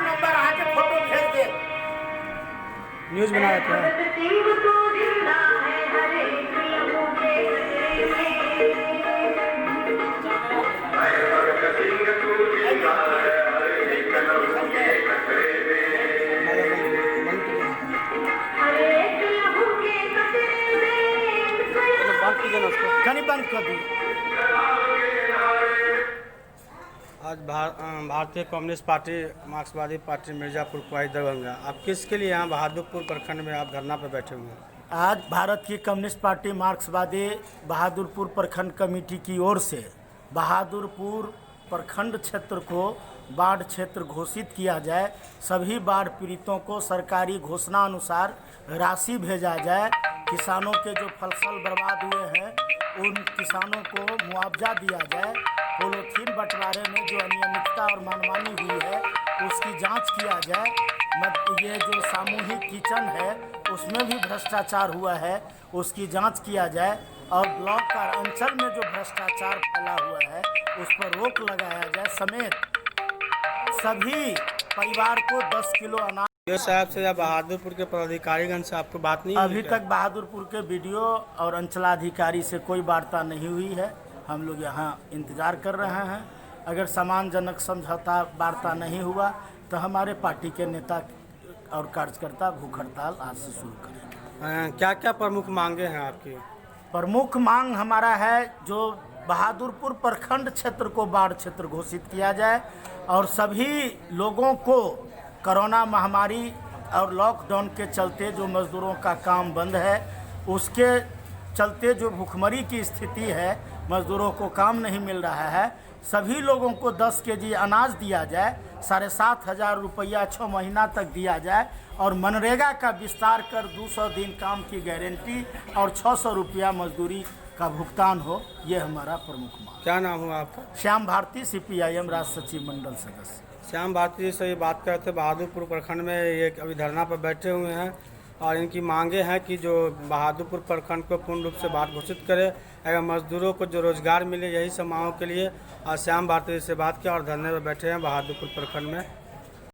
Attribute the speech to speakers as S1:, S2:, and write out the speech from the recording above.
S1: Number आके photo भेज दे।
S2: News बना रहे थे।
S1: कहीं बंद कर दी।
S2: आज भारतीय कम्युनिस्ट पार्टी मार्क्सवादी पार्टी मिर्ज़ापुर कुआई दरभंगा, आप किसके लिए यहाँ बहादुरपुर प्रखंड में आप धरना पर बैठे हुए हैं?
S1: आज भारत की कम्युनिस्ट पार्टी मार्क्सवादी बहादुरपुर प्रखंड कमेटी की ओर से बहादुरपुर प्रखंड क्षेत्र को बाढ़ क्षेत्र घोषित किया जाए, सभी बाढ़ पीड़ितों को सरकारी घोषणा अनुसार राशि भेजा जाए, किसानों के जो फसल बर्बाद हुए हैं उन किसानों को मुआवजा दिया जाए, पॉलीथीन बंटवारे में जो अनियमितता और मनमानी हुई है उसकी जांच किया जाए, ये जो सामूहिक किचन है उसमें भी भ्रष्टाचार हुआ है उसकी जांच किया जाए, और ब्लॉक का अंचल में जो भ्रष्टाचार फैला हुआ है उस पर रोक लगाया जाए, समेत सभी परिवार को 10 किलो अनाज।
S2: साहब से या बहादुरपुर के पदाधिकारीगण से आपको बात नहीं?
S1: अभी तक बहादुरपुर के बीडीओ और अंचलाधिकारी से कोई वार्ता नहीं हुई है। हम लोग यहाँ इंतज़ार कर रहे हैं। अगर सम्मानजनक समझौता वार्ता नहीं हुआ तो हमारे पार्टी के नेता और कार्यकर्ता भूख हड़ताल आज से शुरू करेंगे।
S2: क्या क्या प्रमुख मांगे हैं आपकी?
S1: प्रमुख मांग हमारा है जो बहादुरपुर प्रखंड क्षेत्र को बाढ़ क्षेत्र घोषित किया जाए और सभी लोगों को कोरोना महामारी और लॉकडाउन के चलते जो मज़दूरों का काम बंद है उसके चलते जो भूखमरी की स्थिति है, मज़दूरों को काम नहीं मिल रहा है, सभी लोगों को 10 केजी अनाज दिया जाए, 7,500 रुपया 6 महीना तक दिया जाए और मनरेगा का विस्तार कर 200 दिन काम की गारंटी और 600 रुपया मजदूरी का भुगतान हो। ये हमारा प्रमुख मांग।
S2: क्या नाम हुआ आपका?
S1: श्याम भारती, CPIM राज्य सचिव मंडल सदस्य।
S2: श्याम भारती जी से ये बात करते हैं, बहादुरपुर प्रखंड में ये अभी धरना पर बैठे हुए हैं और इनकी मांगे हैं कि जो बहादुरपुर प्रखंड को पूर्ण रूप से बाढ़ घोषित करे, अगर मजदूरों को जो रोजगार मिले, यही सब मांगों के लिए आज श्याम भारती जी से बात किया और धरने पर बैठे हैं बहादुरपुर प्रखंड में।